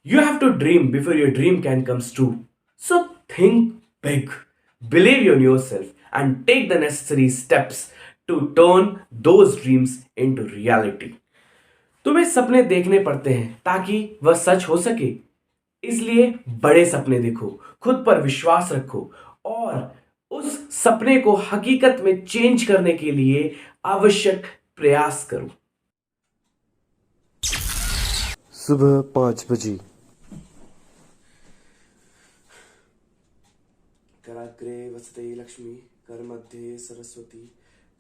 You have to dream before your dream can comes true. So think big, believe in yourself, and take the necessary steps to turn those dreams into reality. तुम्हें सपने देखने पड़ते हैं ताकि वह सच हो सके। इसलिए बड़े सपने देखो, खुद पर विश्वास रखो और उस सपने को हकीकत में चेंज करने के लिए आवश्यक प्रयास करो। सुबह 5 बजे। कराग्रे वसते लक्ष्मी, कर मध्ये सरस्वती,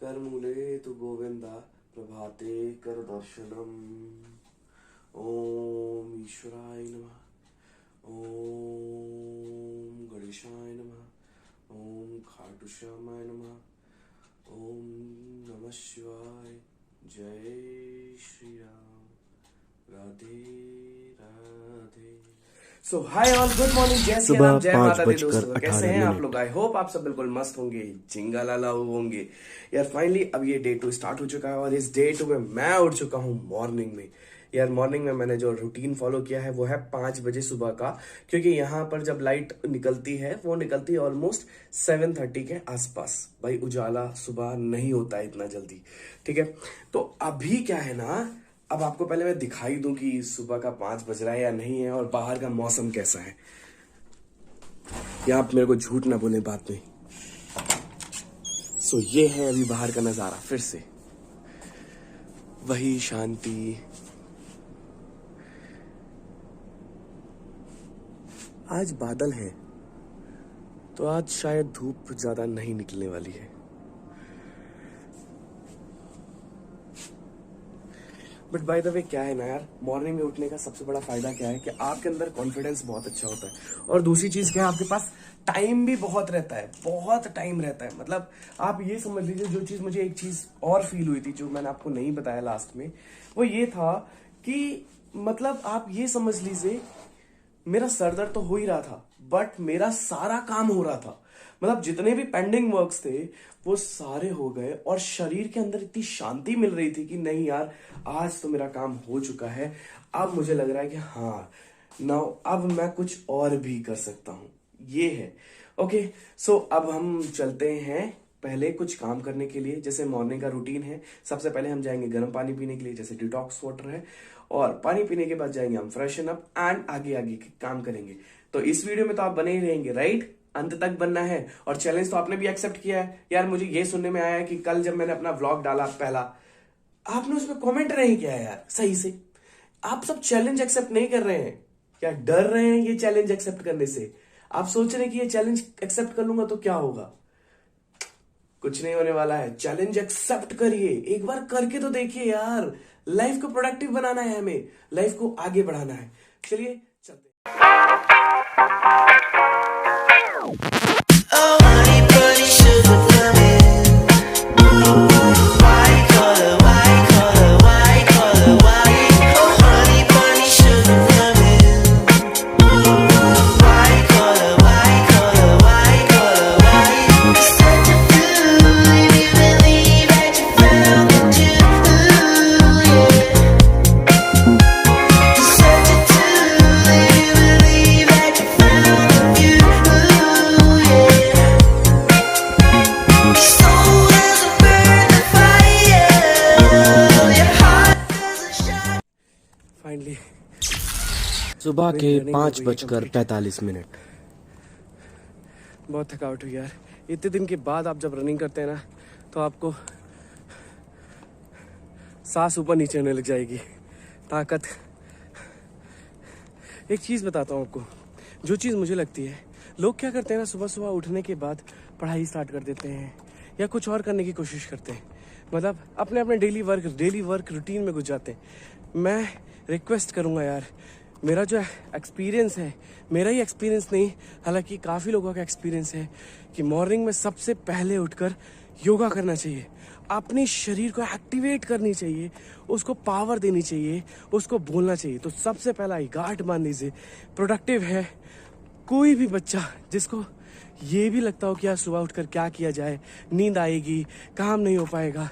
कर मूले तु गोविंदा, प्रभाते कर दर्शनम। ओम ईश्वराय नमः, ओम गणेशाय नमः, ओम खाटू श्यामाय नमः, ओम नमः शिवाय। जय श्री राम, राधे राधे। सो हाय ऑल, गुड मॉर्निंग, जय श्री राम, जय माता दी दोस्तों। कैसे हैं आप लोग? आई होप आप सब बिल्कुल मस्त होंगे, जिंगालाला होंगे यार। फाइनली अब ये डे 2 स्टार्ट हो चुका है और इस डे 2 में मैं उठ चुका हूँ मॉर्निंग में। यार मॉर्निंग में मैंने जो रूटीन फॉलो किया है वो है 5 बजे सुबह का, क्योंकि यहाँ पर जब लाइट निकलती है वो निकलती है ऑलमोस्ट 7:30 के आसपास। भाई उजाला सुबह नहीं होता है इतना जल्दी, ठीक है। तो अभी क्या है ना, अब आपको पहले मैं दिखाई दूं कि सुबह का 5 बज रहा है या नहीं है और बाहर का मौसम कैसा है। या आप मेरे को झूठ ना बोले बात में। सो ये है अभी बाहर का नजारा, फिर से वही शांति। आज बादल है तो आज शायद धूप ज्यादा नहीं निकलने वाली है। बट बाय द वे क्या है ना यार, मॉर्निंग में उठने का सबसे बड़ा फायदा क्या है कि आपके अंदर कॉन्फिडेंस बहुत अच्छा होता है। और दूसरी चीज क्या है, आपके पास टाइम भी बहुत रहता है, बहुत टाइम रहता है। मतलब आप ये समझ लीजिए, जो चीज मुझे एक चीज और फील हुई थी जो मैंने आपको नहीं बताया लास्ट में, वो ये था कि मतलब आप ये समझ लीजिए, मेरा सर दर्द तो हो ही रहा था बट मेरा सारा काम हो रहा था। मतलब जितने भी पेंडिंग वर्क्स थे वो सारे हो गए और शरीर के अंदर इतनी शांति मिल रही थी कि नहीं यार, आज तो मेरा काम हो चुका है। अब मुझे लग रहा है कि हाँ नाउ अब मैं कुछ और भी कर सकता हूँ, ये है। ओके सो अब हम चलते हैं पहले कुछ काम करने के लिए। जैसे मॉर्निंग का रूटीन है, सबसे पहले हम जाएंगे गर्म पानी पीने के लिए, जैसे डिटॉक्स वाटर है, और पानी पीने के बाद जाएंगे हम फ्रेशन अप एंड आगे आगे के काम करेंगे। तो इस वीडियो में तो आप बने ही रहेंगे, राइट? अंत तक बनना है। और चैलेंज तो आपने भी एक्सेप्ट किया है यार। मुझे ये सुनने में आया है कि कल जब मैंने अपना व्लॉग डाला पहला, आपने उसमें कमेंट नहीं किया है यार सही से। आप सब चैलेंज एक्सेप्ट नहीं कर रहे हैं क्या? डर रहे हैं ये चैलेंज एक्सेप्ट करने से? आप सोच रहे हैं कि ये चैलेंज एक्सेप्ट कर लूंगा तो क्या होगा? कुछ नहीं होने वाला है। चैलेंज एक्सेप्ट करिए, एक बार करके तो देखिए यार। लाइफ को प्रोडक्टिव बनाना है, हमें लाइफ को आगे बढ़ाना है। चलिए चलते फाइनली सुबह के 5:45। बहुत थकावट हुई यार। इतने दिन के बाद आप जब रनिंग करते हैं ना तो आपको सांस ऊपर नीचे होने लग जाएगी, ताकत। एक चीज़ बताता हूँ आपको, जो चीज़ मुझे लगती है, लोग क्या करते हैं ना, सुबह सुबह उठने के बाद पढ़ाई स्टार्ट कर देते हैं या कुछ और करने की कोशिश करते हैं। मतलब अपने अपने डेली वर्क रूटीन में घुस जाते हैं। मैं रिक्वेस्ट करूँगा यार, मेरा जो एक्सपीरियंस है, मेरा ही एक्सपीरियंस नहीं हालांकि काफ़ी लोगों का एक्सपीरियंस है कि मॉर्निंग में सबसे पहले उठकर योगा करना चाहिए, अपने शरीर को एक्टिवेट करनी चाहिए, उसको पावर देनी चाहिए, उसको बोलना चाहिए। तो सबसे पहला ही गार्ड मान लीजिए, प्रोडक्टिव है कोई भी बच्चा जिसको ये भी लगता हो कि यार सुबह उठकर क्या किया जाए, नींद आएगी, काम नहीं हो पाएगा,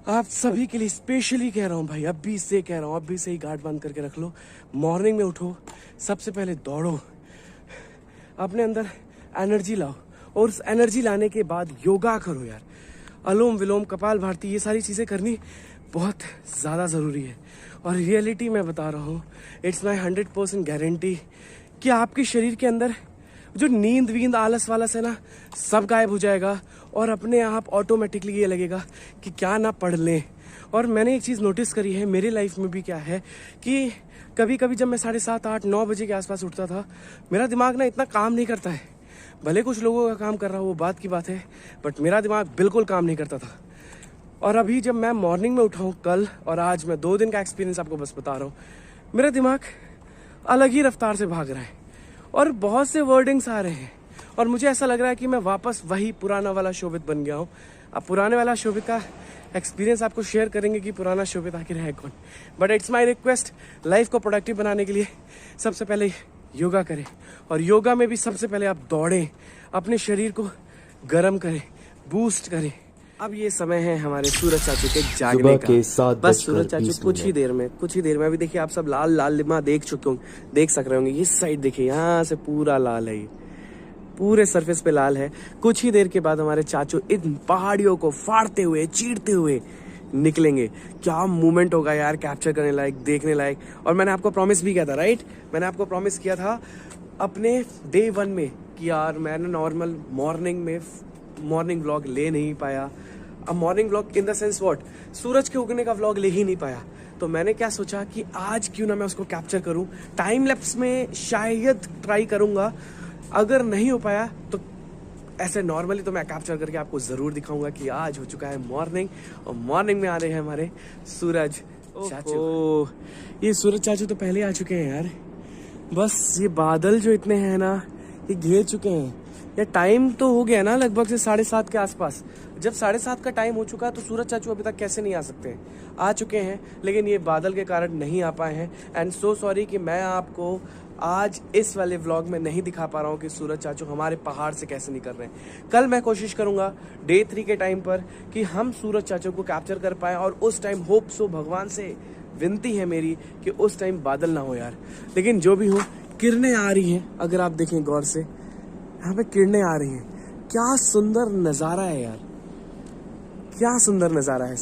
आप सभी के लिए स्पेशली कह रहा हूँ भाई, अभी से कह रहा हूँ, अभी से ही गार्ड बंद करके रख लो। मॉर्निंग में उठो, सबसे पहले दौड़ो, अपने अंदर एनर्जी लाओ, और उस एनर्जी लाने के बाद योगा करो यार। अनुलोम विलोम, कपाल भारती, ये सारी चीज़ें करनी बहुत ज़्यादा ज़रूरी है। और रियलिटी मैं बता रहा हूँ, इट्स माई 100% गारंटी कि आपके शरीर के अंदर जो नींद वींद आलस वालस है ना, सब गायब हो जाएगा, और अपने आप ऑटोमेटिकली ये लगेगा कि क्या ना पढ़ लें। और मैंने एक चीज़ नोटिस करी है मेरी लाइफ में भी, क्या है कि कभी कभी जब मैं 7:30, 8, 9 बजे के आसपास उठता था, मेरा दिमाग ना इतना काम नहीं करता है। भले कुछ लोगों का काम कर रहा हो, वो बात की बात है, बट मेरा दिमाग बिल्कुल काम नहीं करता था। और अभी जब मैं मॉर्निंग में उठा हूँ कल और आज, मैं 2 दिन का एक्सपीरियंस आपको बस बता रहा हूँ, मेरा दिमाग अलग ही रफ्तार से भाग रहा है और बहुत से वर्डिंग्स आ रहे हैं, और मुझे ऐसा लग रहा है कि मैं वापस वही पुराना वाला शोभित बन गया हूँ। अब पुराने वाला शोभित का एक्सपीरियंस आपको शेयर करेंगे कि पुराना शोभित आखिर है कौन। But it's my request, life को प्रोडक्टिव बनाने के लिए सबसे पहले योगा करें, और योगा में भी सबसे पहले आप दौड़ें, अपने शरीर को गर्म करें, बूस्ट करें। अब ये समय है हमारे सूरज चाचू के जागने सुबह का। के 7 बस सूरज बजकर चाचू 20 कुछ ही देर में अभी देखिए, आप सब लाल लाल लिमा देख चुके होंगे, देख सक रहे होंगे। इस साइड देखिए, यहाँ से पूरा लाल है, ये पूरे सरफेस पे लाल है। कुछ ही देर के बाद हमारे चाचू इन पहाड़ियों को फाड़ते हुए, चीरते हुए निकलेंगे। क्या मूवमेंट होगा यार, कैप्चर करने लायक, देखने लायक। और मैंने आपको प्रॉमिस भी किया था, राइट, मैंने आपको प्रॉमिस किया था अपने डे 1 में कि यार मैंने नॉर्मल मॉर्निंग व्लॉग ले नहीं पाया। अब morning vlog in the sense what, सूरज के उगने का व्लॉग ले ही नहीं पाया। तो मैंने क्या सोचा कि आज क्यों ना मैं उसको कैप्चर करूं, टाइम लैप्स में शायद ट्राई करूंगा। अगर नहीं हो पाया तो ऐसे नॉर्मली तो मैं कैप्चर करके आपको जरूर दिखाऊंगा कि आज हो चुका है मॉर्निंग, और मॉर्निंग में आ रहे हैं हमारे सूरज चाचू। ये सूरज चाचू तो पहले आ चुके हैं यार, बस ये बादल जो इतने हैं ना, ये घेर चुके हैं। ये टाइम तो हो गया ना लगभग से 7:30 के आसपास। जब 7:30 का टाइम हो चुका तो सूरज चाचू अभी तक कैसे नहीं आ सकते हैं, आ चुके हैं, लेकिन ये बादल के कारण नहीं आ पाए हैं। एंड सो सॉरी कि मैं आपको आज इस वाले व्लॉग में नहीं दिखा पा रहा हूँ कि सूरज चाचू हमारे पहाड़ से कैसे निकल रहे हैं। कल मैं कोशिश करूंगा डे 3 के टाइम पर कि हम सूरज चाचू को कैप्चर कर पाए, और उस टाइम होप सो, भगवान से विनती है मेरी कि उस टाइम बादल ना हो यार। लेकिन जो भी हो, किरणें आ रही हैं, अगर आप देखें गौर से, यहाँ पे किरणें आ रही हैं। क्या सुंदर नजारा है यार, क्या सुंदर नजारा है।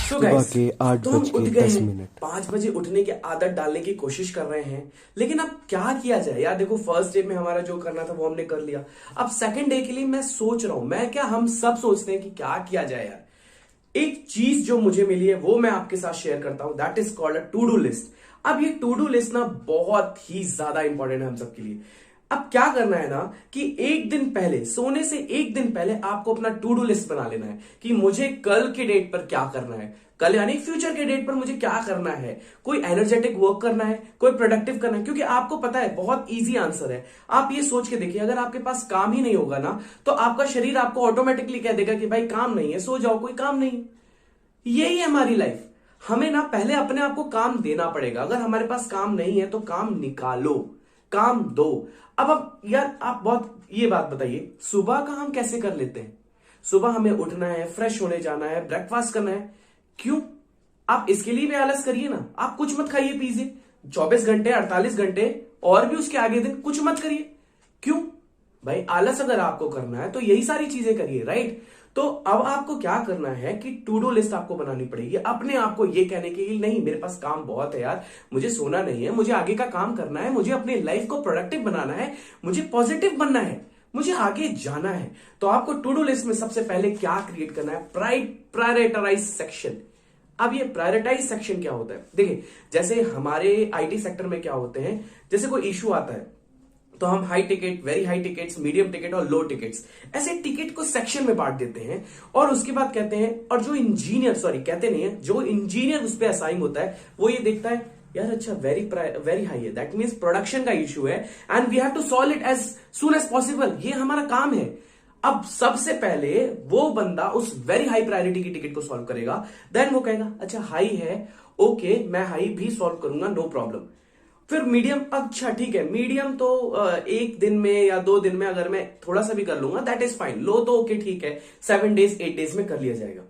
सुबह के 8 तो हम बज उठ के गए 10 हैं, मिनट। 5 बजे उठने की आदत डालने की कोशिश कर रहे हैं, लेकिन अब क्या किया जाए यार। देखो, फर्स्ट डे में हमारा जो करना था वो हमने कर लिया। अब सेकंड डे के लिए मैं सोच रहा हूं, मैं क्या, हम सब सोचते हैं कि क्या किया जाए यार। एक चीज जो मुझे मिली है वो मैं आपके साथ शेयर करता हूं, that is called a to do list. अब ये टू डू लिस्ट ना बहुत ही ज्यादा इंपॉर्टेंट है हम सबके लिए। अब क्या करना है ना कि एक दिन पहले, सोने से एक दिन पहले आपको अपना टू डू लिस्ट बना लेना है कि मुझे कल के डेट पर क्या करना है, कल यानी फ्यूचर के डेट पर मुझे क्या करना है। कोई एनर्जेटिक वर्क करना है, कोई प्रोडक्टिव करना है, क्योंकि आपको पता है, बहुत इजी आंसर है। आप ये सोच के देखिए, अगर आपके पास काम ही नहीं होगा ना, तो आपका शरीर आपको ऑटोमेटिकली कह देगा कि भाई काम नहीं है, सो जाओ, कोई काम नहीं। यही है हमारी लाइफ। हमें ना पहले अपने आप को काम देना पड़ेगा। अगर हमारे पास काम नहीं है तो काम निकालो, काम दो। अब यार आप बहुत ये बात बताइए, सुबह का हम कैसे कर लेते हैं? सुबह हमें उठना है, फ्रेश होने जाना है, ब्रेकफास्ट करना है, क्यों? आप इसके लिए भी आलस करिए ना। आप कुछ मत खाइए पीजिए 24 घंटे, 48 घंटे और भी उसके आगे दिन कुछ मत करिए। क्यों भाई? आलस अगर आपको करना है तो यही सारी चीजें करिए, राइट? तो अब आपको क्या करना है कि टू डू लिस्ट आपको बनानी पड़ेगी अपने आप को ये कहने के लिए, नहीं मेरे पास काम बहुत है यार, मुझे सोना नहीं है, मुझे आगे का काम करना है, मुझे अपने लाइफ को प्रोडक्टिव बनाना है, मुझे पॉजिटिव बनना है, मुझे आगे जाना है। तो आपको टू डू लिस्ट में सबसे पहले क्या क्रिएट करना है? Prioritize section. अब ये प्रायोरिटाइज सेक्शन क्या होता है? देखिए, जैसे हमारे आईटी सेक्टर में क्या होते हैं, जैसे कोई इशू आता है तो हम high ticket, very high tickets, medium ticket और लो टिकट्स, ऐसे टिकट को सेक्शन में बांट देते हैं। और उसके बाद कहते हैं, और जो इंजीनियर, सॉरी कहते नहीं है, जो इंजीनियर उस पर असाइन होता है वो ये देखता है, यार अच्छा वेरी हाई है, दैट मीन्स प्रोडक्शन का इशू है and we have to solve it as soon as possible, ये हमारा काम है। अब सबसे पहले वो बंदा उस वेरी हाई प्रायोरिटी की टिकट को सॉल्व करेगा, देन वो कहेगा अच्छा हाई है, ओके मैं हाई भी सॉल्व करूंगा, नो प्रॉब्लम। फिर मीडियम, अच्छा ठीक है, मीडियम तो एक दिन में या 2 दिन में अगर मैं थोड़ा सा भी कर लूंगा दैट इज फाइन। लो तो ओके ठीक है, 7 डेज 8 डेज में कर लिया जाएगा।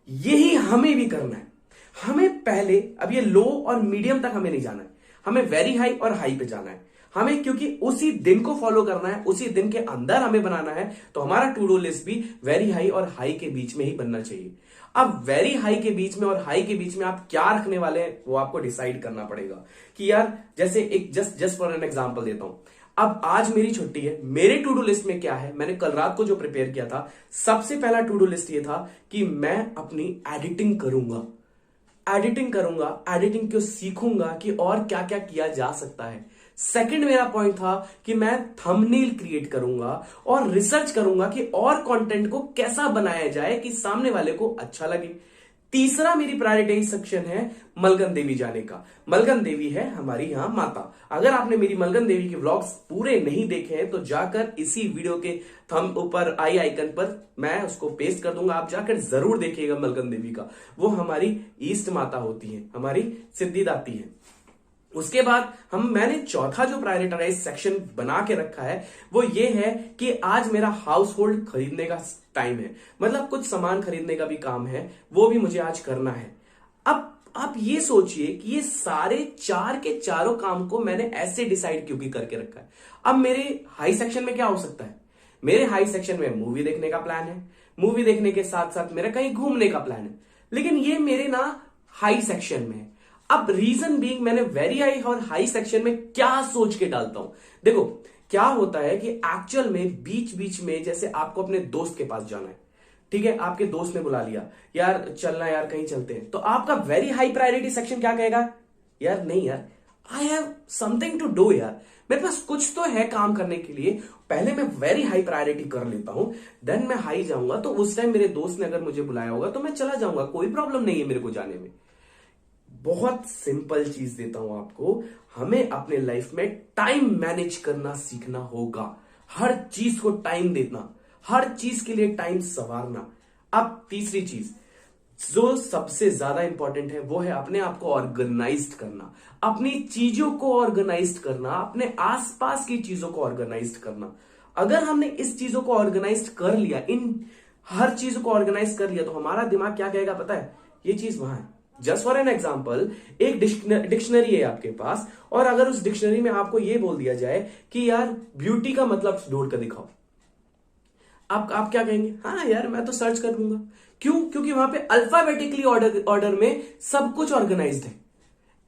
यही हमें भी करना है। हमें पहले अब ये लो और मीडियम तक हमें नहीं जाना है, हमें वेरी हाई और हाई पे जाना है हमें, क्योंकि उसी दिन को फॉलो करना है, उसी दिन के अंदर हमें बनाना है। तो हमारा टू डू लिस्ट भी वेरी हाई और हाई के बीच में ही बनना चाहिए। अब वेरी हाई के बीच में और हाई के बीच में आप क्या रखने वाले हैं वो आपको डिसाइड करना पड़ेगा कि यार जैसे एक जस्ट फॉर एन एग्जांपल देता हूं। अब आज मेरी छुट्टी है, मेरे टू डू लिस्ट में क्या है, मैंने कल रात को जो प्रिपेयर किया था, सबसे पहला टू डू लिस्ट ये था कि मैं अपनी एडिटिंग करूंगा, एडिटिंग को सीखूंगा कि और क्या क्या किया जा सकता है। सेकंड मेरा पॉइंट था कि मैं थंबनेल क्रिएट करूंगा और रिसर्च करूंगा कि और कंटेंट को कैसा बनाया जाए कि सामने वाले को अच्छा लगे। तीसरा मेरी प्रायोरिटाइज सेक्शन है मलगन देवी जाने का। मलगन देवी है हमारी यहां माता। अगर आपने मेरी मलगन देवी के व्लॉग्स पूरे नहीं देखे हैं तो जाकर इसी वीडियो के थंब ऊपर आई आइकन पर मैं उसको पेस्ट कर दूंगा, आप जाकर जरूर देखिएगा मलगन देवी का। वो हमारी ईस्ट माता होती है, हमारी सिद्धिदाती है। उसके बाद मैंने चौथा जो प्रायोरिटाइज सेक्शन बना के रखा है वो ये है कि आज मेरा हाउस होल्ड खरीदने का टाइम है, मतलब कुछ सामान खरीदने का भी काम है, वो भी मुझे आज करना है। अब आप ये सोचिए कि ये सारे चार के चारों काम को मैंने ऐसे डिसाइड क्यों करके रखा है। अब मेरे हाई सेक्शन में क्या हो सकता है, मेरे हाई सेक्शन में मूवी देखने का प्लान है, मूवी देखने के साथ साथ मेरा कहीं घूमने का प्लान है, लेकिन ये मेरे ना हाई सेक्शन में है। अब रीजन बीइंग मैंने वेरी हाई और हाई सेक्शन में क्या सोच के डालता हूं, देखो क्या होता है कि एक्चुअल में बीच बीच में जैसे आपको अपने दोस्त के पास जाना है, ठीक है, आपके दोस्त ने बुला लिया, यार चलना यार कहीं चलते हैं, तो आपका वेरी हाई प्रायोरिटी सेक्शन क्या कहेगा, यार नहीं यार I have something to do, यार मेरे पास कुछ तो है काम करने के लिए, पहले मैं वेरी हाई प्रायोरिटी कर लेता हूं, देन मैं हाई जाऊंगा। तो उस टाइम मेरे दोस्त ने अगर मुझे बुलाया होगा तो मैं चला जाऊंगा, कोई प्रॉब्लम नहीं है मेरे को जाने में। बहुत सिंपल चीज देता हूं आपको, हमें अपने लाइफ में टाइम मैनेज करना सीखना होगा। हर चीज को टाइम देना, हर चीज के लिए टाइम संवारना। अब तीसरी चीज जो सबसे ज्यादा इंपॉर्टेंट है वो है अपने आप को ऑर्गेनाइज्ड करना, अपनी चीजों को ऑर्गेनाइज्ड करना, अपने आसपास की चीजों को ऑर्गेनाइज्ड करना। अगर हमने इस चीजों को ऑर्गेनाइज्ड कर लिया, इन हर चीजों को ऑर्गेनाइज कर लिया, तो हमारा दिमाग क्या कहेगा पता है, ये चीज वहां है। जस्ट फॉर एन एग्जाम्पल, एक डिक्शनरी है आपके पास, और अगर उस डिक्शनरी में आपको यह बोल दिया जाए कि यार ब्यूटी का मतलब ढूंढ कर दिखाओ, आप क्या कहेंगे, हाँ यार मैं तो सर्च कर लूंगा। क्यों? क्योंकि वहां पे अल्फाबेटिकली ऑर्डर में सब कुछ ऑर्गेनाइज्ड है।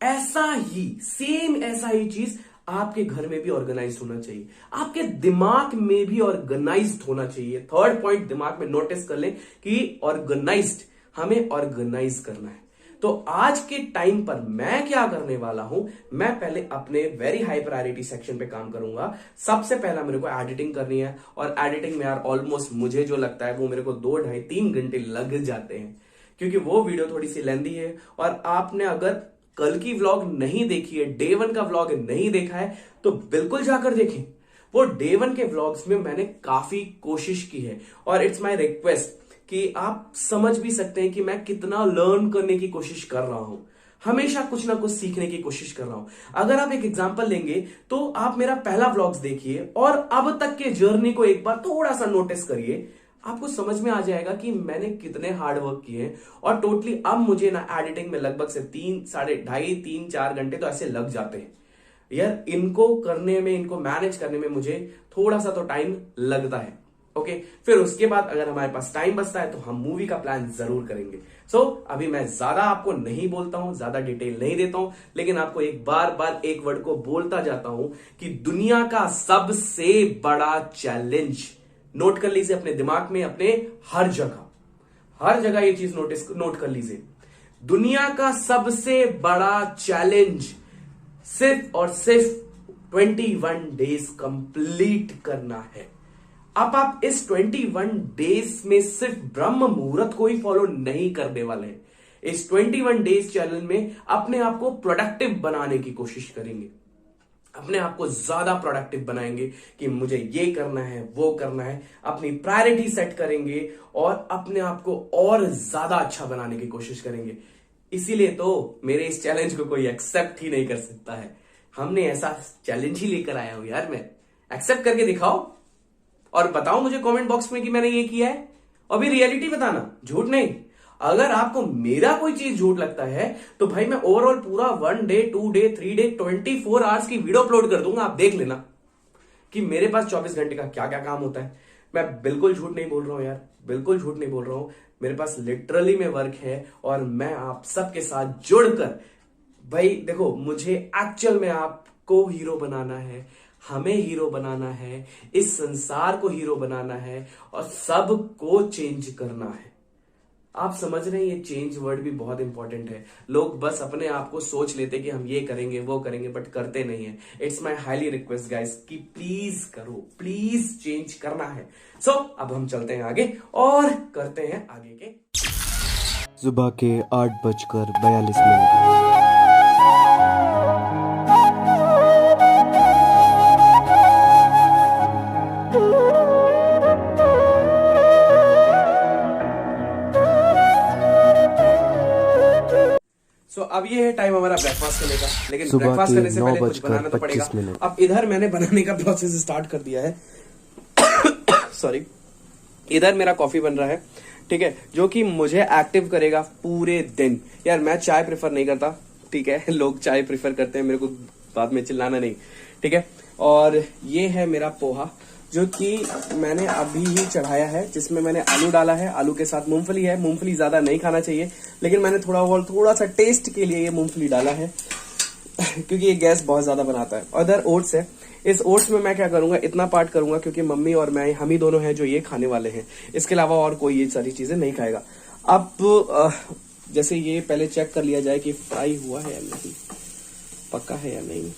ऐसा ही चीज आपके घर में भी ऑर्गेनाइज होना चाहिए, आपके दिमाग में भी ऑर्गेनाइज्ड होना चाहिए। थर्ड पॉइंट दिमाग में नोटिस कर लें कि ऑर्गेनाइज्ड, हमें ऑर्गेनाइज करना है। तो आज के टाइम पर मैं क्या करने वाला हूं, मैं पहले अपने वेरी हाई प्रायोरिटी सेक्शन पे काम करूंगा। सबसे पहला मेरे को एडिटिंग करनी है, और एडिटिंग में यार ऑलमोस्ट मुझे जो लगता है वो मेरे को 2 ढाई 3 घंटे लग जाते हैं, क्योंकि वो वीडियो थोड़ी सी लेंदी है। और आपने अगर कल की व्लॉग नहीं देखी है, डे 1 का व्लॉग नहीं देखा है, तो बिल्कुल जाकर देखें। वो डे 1 के व्लॉग्स में मैंने काफी कोशिश की है, और इट्स माई रिक्वेस्ट कि आप समझ भी सकते हैं कि मैं कितना लर्न करने की कोशिश कर रहा हूं, हमेशा कुछ ना कुछ सीखने की कोशिश कर रहा हूं। अगर आप एक एग्जांपल लेंगे तो आप मेरा पहला व्लॉग्स देखिए और अब तक के जर्नी को एक बार थोड़ा सा नोटिस करिए, आपको समझ में आ जाएगा कि मैंने कितने हार्ड वर्क किए हैं। और टोटली अब मुझे ना एडिटिंग में लगभग से 3-4 घंटे तो ऐसे लग जाते हैं यार। इनको करने में, इनको मैनेज करने में मुझे थोड़ा सा तो टाइम लगता है। ओके, फिर उसके बाद अगर हमारे पास टाइम बचता है तो हम मूवी का प्लान जरूर करेंगे। सो अभी मैं ज्यादा आपको नहीं बोलता हूं, ज्यादा डिटेल नहीं देता हूं, लेकिन आपको एक बार एक वर्ड को बोलता जाता हूं कि दुनिया का सबसे बड़ा चैलेंज, नोट कर लीजिए अपने दिमाग में, अपने हर जगह ये चीज नोट कर लीजिए। दुनिया का सबसे बड़ा चैलेंज सिर्फ और सिर्फ 21 डेज कंप्लीट करना है। अब आप इस 21 डेज में सिर्फ ब्रह्म मुहूर्त को ही फॉलो नहीं करने वाले हैं। इस 21 डेज चैलेंज में अपने आप को प्रोडक्टिव बनाने की कोशिश करेंगे, अपने आप को ज्यादा प्रोडक्टिव बनाएंगे कि मुझे ये करना है, वो करना है, अपनी प्रायोरिटी सेट करेंगे और अपने आप को और ज्यादा अच्छा बनाने की कोशिश करेंगे। इसीलिए तो मेरे इस चैलेंज को कोई एक्सेप्ट ही नहीं कर सकता है। हमने ऐसा चैलेंज ही लेकर आया हूं यार मैं। एक्सेप्ट करके दिखाओ और बताओ मुझे कमेंट बॉक्स में कि मैंने ये किया है। अभी रियलिटी बताना, झूठ नहीं। अगर आपको मेरा कोई चीज झूठ लगता है तो भाई मैं ओवरऑल पूरा 1 डे 2 डे 3 डे 24 आवर्स की वीडियो अपलोड कर दूंगा। आप देख लेना कि मेरे पास 24 घंटे का क्या क्या काम होता है। मैं बिल्कुल झूठ नहीं बोल रहा हूं यार, बिल्कुल झूठ नहीं बोल रहा हूं। मेरे पास लिटरली में वर्क है और मैं आप सबके साथ जुड़कर, भाई देखो, मुझे एक्चुअल में आपको हीरो बनाना है, हमें हीरो बनाना है, इस संसार को हीरो बनाना है और सबको चेंज करना है। आप समझ रहे हैं, ये चेंज वर्ड भी बहुत इंपॉर्टेंट है। लोग बस अपने आप को सोच लेते कि हम ये करेंगे वो करेंगे, बट करते नहीं है। It's my highly request guys कि प्लीज करो, प्लीज चेंज करना है। सो अब हम चलते हैं आगे और करते हैं आगे के। सुबह के 8:42 सो अब ये है टाइम हमारा ब्रेकफास्ट करने का, लेकिन सुबह ब्रेकफास्ट के करने से पहले 9 कुछ बनाना तो पड़ेगा। 25 मिनट। अब इधर मैंने बनाने का प्रोसेस स्टार्ट कर दिया है। सॉरी, इधर मेरा कॉफी बन रहा है, ठीक है, जो कि मुझे एक्टिव करेगा पूरे दिन। यार मैं चाय प्रेफर नहीं करता, ठीक है, लोग चाय प्रेफर करते हैं, मेरे को बाद में चिल्लाना नहीं, ठीक है। और ये है मेरा पोहा जो कि मैंने अभी ही चढ़ाया है, जिसमें मैंने आलू डाला है, आलू के साथ मूंगफली है। मूंगफली ज्यादा नहीं खाना चाहिए, लेकिन मैंने थोड़ा सा टेस्ट के लिए ये मूंगफली डाला है क्योंकि ये गैस बहुत ज्यादा बनाता है। और इधर ओट्स है। इस ओट्स में मैं क्या करूंगा, इतना पार्ट करूंगा क्योंकि मम्मी और मैं, हम ही दोनों हैं जो ये खाने वाले हैं। इसके अलावा और कोई ये सारी चीजें नहीं खाएगा। अब जैसे ये पहले चेक कर लिया जाए कि फ्राई हुआ है या नहीं, पका है या नहीं।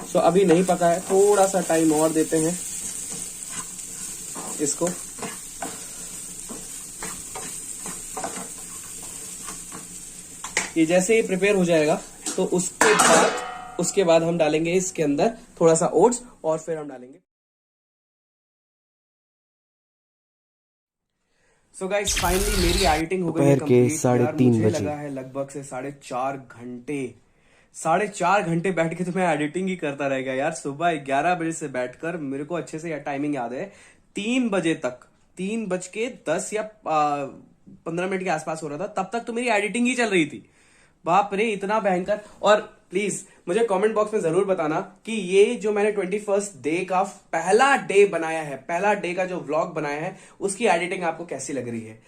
सो अभी नहीं पका है, थोड़ा सा टाइम और देते हैं इसको। ये जैसे ही प्रिपेयर हो जाएगा तो उसके बाद हम डालेंगे इसके अंदर थोड़ा सा ओट्स और फिर हम डालेंगे। सो गाइस, फाइनली मेरी एडिटिंग हो गई है दोपहर के कंप्लीट। 3:30 मुझे बजे। लगा है लगभग से 4.5 घंटे। 4.5 घंटे बैठ के तो मैं एडिटिंग ही करता रहेगा यार। सुबह 11 बजे से बैठकर, मेरे को अच्छे से टाइमिंग याद है, 3 बजे तक, 3:10 या 15 मिनट के आसपास हो रहा था, तब तक तो मेरी एडिटिंग ही चल रही थी। बाप रे, इतना भयंकर। और प्लीज मुझे कमेंट बॉक्स में जरूर बताना कि ये जो मैंने 21st डे का पहला डे बनाया है, पहला डे का जो व्लॉग बनाया है, उसकी एडिटिंग आपको कैसी लग रही है।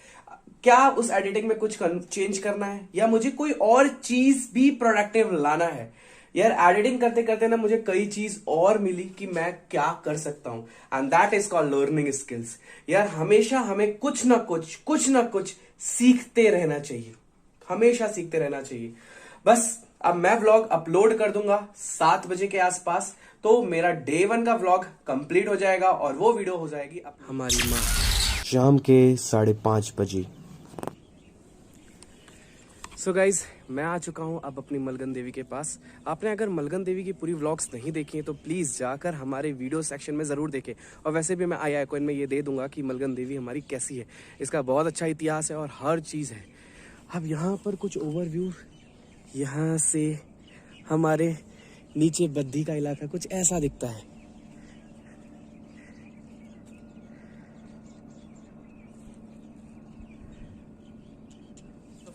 क्या उस एडिटिंग में कुछ चेंज करना है या मुझे कोई और चीज भी प्रोडक्टिव लाना है। यार एडिटिंग करते करते ना मुझे कई चीज और मिली कि मैं क्या कर सकता हूं, and that is called learning skills. यार हमेशा हमें कुछ ना कुछ सीखते रहना चाहिए, हमेशा सीखते रहना चाहिए। बस अब मैं व्लॉग अपलोड कर दूंगा 7 बजे के आसपास, तो मेरा डे 1 का व्लॉग कंप्लीट हो जाएगा और वो वीडियो हो जाएगी हमारी माँ। शाम के 5:30 बजे। सो गाइज, मैं आ चुका हूँ अब अपनी मलगन देवी के पास। आपने अगर मलगन देवी की पूरी व्लॉग्स नहीं देखी हैं तो प्लीज़ जाकर हमारे वीडियो सेक्शन में ज़रूर देखें। और वैसे भी मैं आई आइकॉन में ये दे दूंगा कि मलगन देवी हमारी कैसी है। इसका बहुत अच्छा इतिहास है और हर चीज़ है। अब यहाँ पर कुछ ओवरव्यू, यहाँ से हमारे नीचे बद्दी का इलाका कुछ ऐसा दिखता है।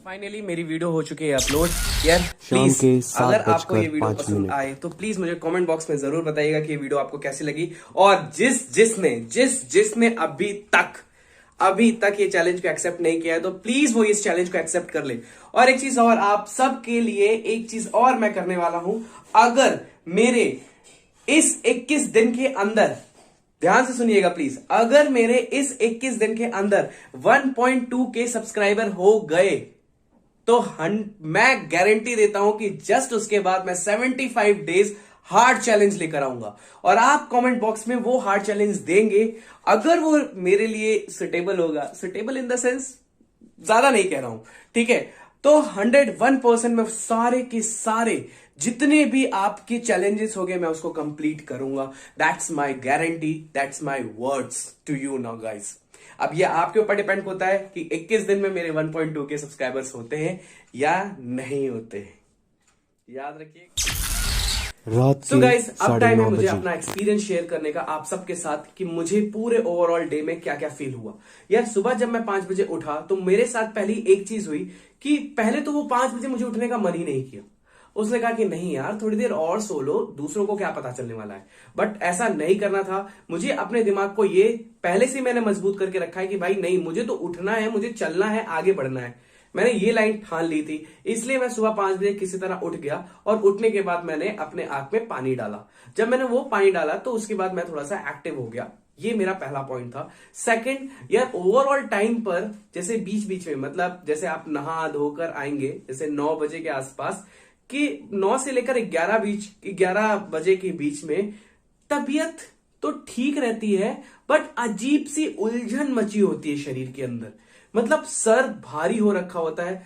फाइनली मेरी वीडियो हो चुकी है अपलोड। यार शाम के प्लीज, 7 अगर आपको ये वीडियो 5 पसंद मिनट। आए तो प्लीज मुझे कमेंट बॉक्स में जरूर बताइएगा कि ये वीडियो आपको कैसी लगी। और जिसने अभी तक ये चैलेंज को एक्सेप्ट नहीं किया है तो प्लीज वो इस चैलेंज को एक्सेप्ट कर ले। और एक चीज और, आप सबके लिए एक चीज और मैं करने वाला हूं। अगर मेरे इस 21 दिन के अंदर, ध्यान से सुनिएगा प्लीज, अगर मेरे इस 21 दिन के अंदर 1.2 के सब्सक्राइबर हो गए तो मैं गारंटी देता हूं कि जस्ट उसके बाद मैं 75 डेज हार्ड चैलेंज लेकर आऊंगा। और आप कमेंट बॉक्स में वो हार्ड चैलेंज देंगे, अगर वो मेरे लिए सुटेबल होगा, सुटेबल इन द सेंस ज्यादा नहीं कह रहा हूं, ठीक है, तो 101% में सारे के सारे जितने भी आपके चैलेंजेस हो गए मैं उसको कंप्लीट करूंगा। That's my guarantee, that's my words to you now guys. अब ये आपके ऊपर डिपेंड होता है कि 21 दिन में मेरे 1.2 के सब्सक्राइबर्स होते हैं या नहीं होते हैं। याद रखिए। रात सो के गाइस, अब टाइम है 9:30 मुझे बजे। अपना एक्सपीरियंस शेयर करने का आप सबके साथ कि मुझे पूरे ओवरऑल डे में क्या क्या फील हुआ। यार सुबह जब मैं 5 बजे उठा तो मेरे साथ पहली एक चीज हुई कि पहले तो वो 5 बजे मुझे उठने का मन ही नहीं किया। उसने कहा कि नहीं यार, थोड़ी देर और सो लो, दूसरों को क्या पता चलने वाला है। बट ऐसा नहीं करना था। मुझे अपने दिमाग को ये पहले से मैंने मजबूत करके रखा है कि भाई नहीं, मुझे तो उठना है, मुझे चलना है, आगे बढ़ना है। मैंने ये लाइन ठान ली थी, इसलिए मैं सुबह 5 बजे किसी तरह उठ गया और उठने के बाद मैंने अपने आंख में पानी डाला। जब मैंने वो पानी डाला तो उसके बाद मैं थोड़ा सा एक्टिव हो गया। ये मेरा पहला पॉइंट था। सेकंड, यार ओवरऑल टाइम पर जैसे बीच बीच में, मतलब जैसे आप नहा धोकर आएंगे जैसे 9 बजे के आसपास, कि 9 से लेकर 11 बजे के बीच में तबीयत तो ठीक रहती है, बट अजीब सी उलझन मची होती है शरीर के अंदर। मतलब सर भारी हो रखा होता है।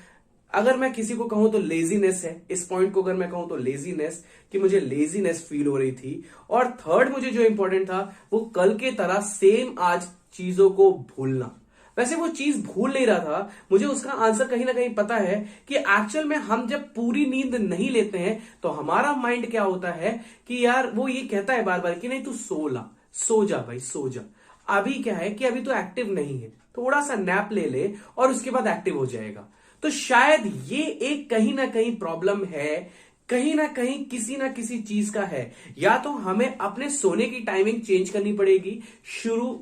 अगर मैं किसी को कहूं तो लेजीनेस है। इस पॉइंट को अगर मैं कहूं तो लेजीनेस, कि मुझे लेजीनेस फील हो रही थी। और थर्ड मुझे जो इंपॉर्टेंट था वो कल के तरह सेम आज चीजों को भूलना। वैसे वो चीज भूल नहीं रहा था, मुझे उसका आंसर कहीं ना कहीं पता है कि एक्चुअल में हम जब पूरी नींद नहीं लेते हैं तो हमारा माइंड क्या होता है कि यार वो ये कहता है बार बार कि नहीं तू सो जा भाई, सो जा। अभी क्या है कि अभी तो एक्टिव नहीं है, थोड़ा सा नैप ले ले और उसके बाद एक्टिव हो जाएगा। तो शायद ये एक कहीं ना कहीं प्रॉब्लम है, कहीं ना कहीं किसी ना किसी चीज का है। या तो हमें अपने सोने की टाइमिंग चेंज करनी पड़ेगी,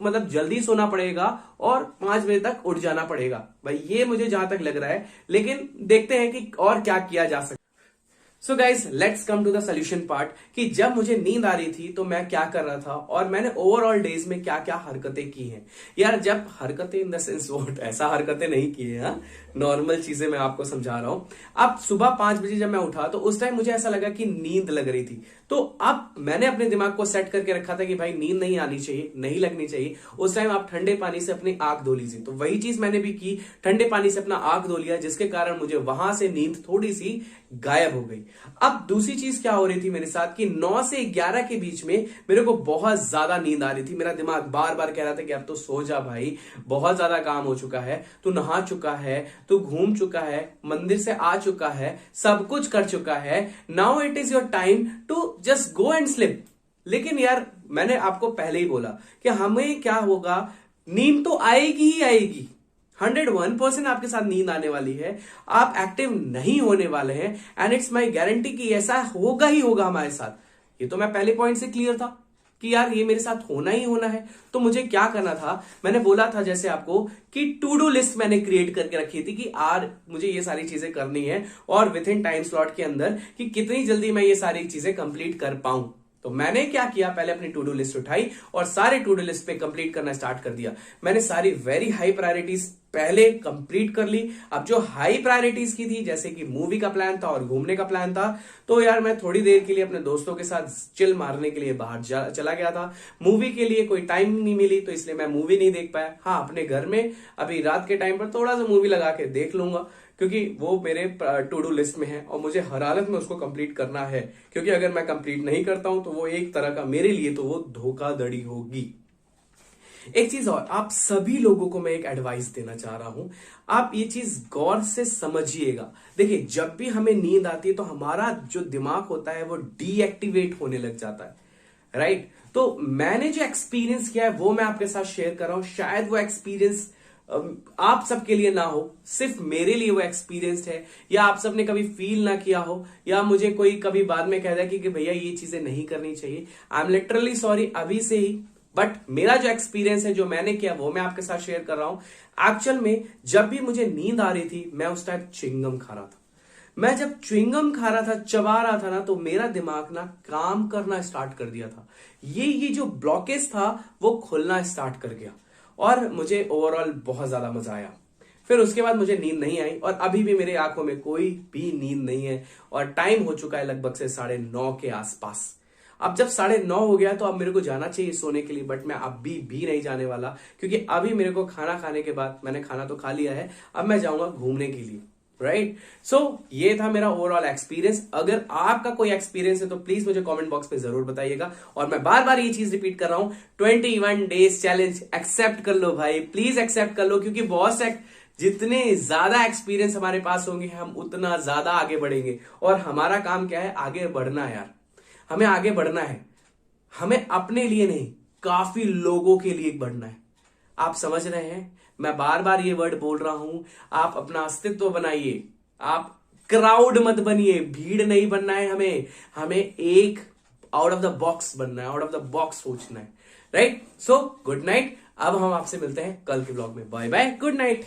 मतलब जल्दी सोना पड़ेगा और 5 बजे तक उठ जाना पड़ेगा। भाई ये मुझे जहां तक लग रहा है, लेकिन देखते हैं कि और क्या किया जा सकता है। So guys, let's come to the solution part, कि जब मुझे नींद आ रही थी तो मैं क्या कर रहा था और मैंने ओवरऑल डेज में क्या क्या हरकतें की हैं। यार जब हरकतें इन द सेंस वोट ऐसा हरकतें नहीं की है, नॉर्मल चीजें मैं आपको समझा रहा हूं। अब सुबह 5 बजे जब मैं उठा तो उस टाइम मुझे ऐसा लगा कि नींद लग रही थी। तो अब मैंने अपने दिमाग को सेट करके रखा था कि भाई नींद नहीं आनी चाहिए, नहीं लगनी चाहिए। उस टाइम आप ठंडे पानी से अपनी आंख धो लीजिए। तो वही चीज मैंने भी की, ठंडे पानी से अपना आंख धो लिया, जिसके कारण मुझे वहां से नींद थोड़ी सी गायब हो गई। अब दूसरी चीज क्या हो रही थी मेरे साथ कि 9 से 11 के बीच में मेरे को बहुत ज्यादा नींद आ रही थी। मेरा दिमाग बार बार कह रहा था कि अब तो सो जा भाई, बहुत ज्यादा काम हो चुका है, तू नहा चुका है, तू घूम चुका है, मंदिर से आ चुका है, सब कुछ कर चुका है, now it is your time to just go and sleep. लेकिन यार मैंने आपको पहले ही बोला कि हमें क्या होगा, नींद तो आएगी ही आएगी, 101% आपके साथ नींद आने वाली है, आप एक्टिव नहीं होने वाले हैं। एंड इट्स माई गारंटी कि ऐसा होगा ही होगा हमारे साथ। ये तो मैं पहले पॉइंट से क्लियर था कि यार ये मेरे साथ होना ही होना है। तो मुझे क्या करना था, मैंने बोला था जैसे आपको कि टू डू लिस्ट मैंने क्रिएट करके रखी थी कि आज मुझे ये सारी चीजें करनी है और विद इन टाइम स्लॉट के अंदर कि कितनी जल्दी मैं ये सारी चीजें कंप्लीट कर पाऊं। तो मैंने क्या किया, पहले अपनी टू डू लिस्ट उठाई और सारे टू डू लिस्ट पे कंप्लीट करना स्टार्ट कर दिया। मैंने सारी वेरी हाई प्रायोरिटीज पहले कंप्लीट कर ली। अब जो हाई प्रायोरिटीज की थी, जैसे कि मूवी का प्लान था और घूमने का प्लान था, तो यार मैं थोड़ी देर के लिए अपने दोस्तों के साथ चिल मारने के लिए बाहर चला गया था। मूवी के लिए कोई टाइम नहीं मिली तो इसलिए मैं मूवी नहीं देख पाया। हाँ, अपने घर में अभी रात के टाइम पर थोड़ा सा मूवी लगा के देख लूंगा, क्योंकि वो मेरे टू डू लिस्ट में है और मुझे हर हालत में उसको कंप्लीट करना है। क्योंकि अगर मैं कंप्लीट नहीं करता हूं तो वो एक तरह का मेरे लिए तो वो धोखाधड़ी होगी। एक चीज और, आप सभी लोगों को मैं एक एडवाइस देना चाह रहा हूं, आप ये चीज गौर से समझिएगा। देखिए, जब भी हमें नींद आती है तो हमारा जो दिमाग होता है वो डीएक्टिवेट होने लग जाता है, राइट? तो मैंने जो एक्सपीरियंस किया है वो मैं आपके साथ शेयर कर रहा हूं। शायद वो एक्सपीरियंस आप सबके लिए ना हो, सिर्फ मेरे लिए वो एक्सपीरियंस है, या आप सबने कभी फील ना किया हो, या मुझे कोई कभी बाद में कह दे कि भैया ये चीजें नहीं करनी चाहिए। आई एम लिटरली सॉरी अभी से ही, बट मेरा जो एक्सपीरियंस है, जो मैंने किया, वो मैं आपके साथ शेयर कर रहा हूं। एक्चुअल में जब भी मुझे नींद आ रही थी मैं उस टाइम च्युइंगम खा रहा था। मैं जब च्युइंगम खा रहा था, चबा रहा था ना, तो मेरा दिमाग ना काम करना स्टार्ट कर दिया था। ये जो ब्लॉकेज था वो खुलना स्टार्ट कर गया और मुझे ओवरऑल बहुत ज्यादा मजा आया। फिर उसके बाद मुझे नींद नहीं आई और अभी भी मेरे आंखों में कोई भी नींद नहीं है और टाइम हो चुका है लगभग से 9:30 के आसपास। अब जब 9:30 हो गया तो अब मेरे को जाना चाहिए सोने के लिए, बट मैं अभी भी नहीं जाने वाला, क्योंकि अभी मेरे को खाना खाने के बाद, मैंने खाना तो खा लिया है, अब मैं जाऊंगा घूमने के लिए, राइट? सो ये था मेरा ओवरऑल एक्सपीरियंस। अगर आपका कोई एक्सपीरियंस है तो प्लीज मुझे कमेंट बॉक्स पे जरूर बताइएगा। और मैं बार बार ये चीज रिपीट कर रहा हूं, 21 डेज चैलेंज एक्सेप्ट कर लो भाई, प्लीज एक्सेप्ट कर लो, क्योंकि बहुत जितने ज्यादा एक्सपीरियंस हमारे पास होंगे हम उतना ज्यादा आगे बढ़ेंगे। और हमारा काम क्या है, आगे बढ़ना यार। हमें आगे बढ़ना है, हमें अपने लिए नहीं, काफी लोगों के लिए बढ़ना है। आप समझ रहे हैं? मैं बार बार ये वर्ड बोल रहा हूं, आप अपना अस्तित्व बनाइए, आप क्राउड मत बनिए, भीड़ नहीं बनना है हमें, हमें एक आउट ऑफ द बॉक्स बनना है, आउट ऑफ द बॉक्स सोचना है, राइट? So good night. अब हम आपसे मिलते हैं कल के ब्लॉग में। Bye bye, good night.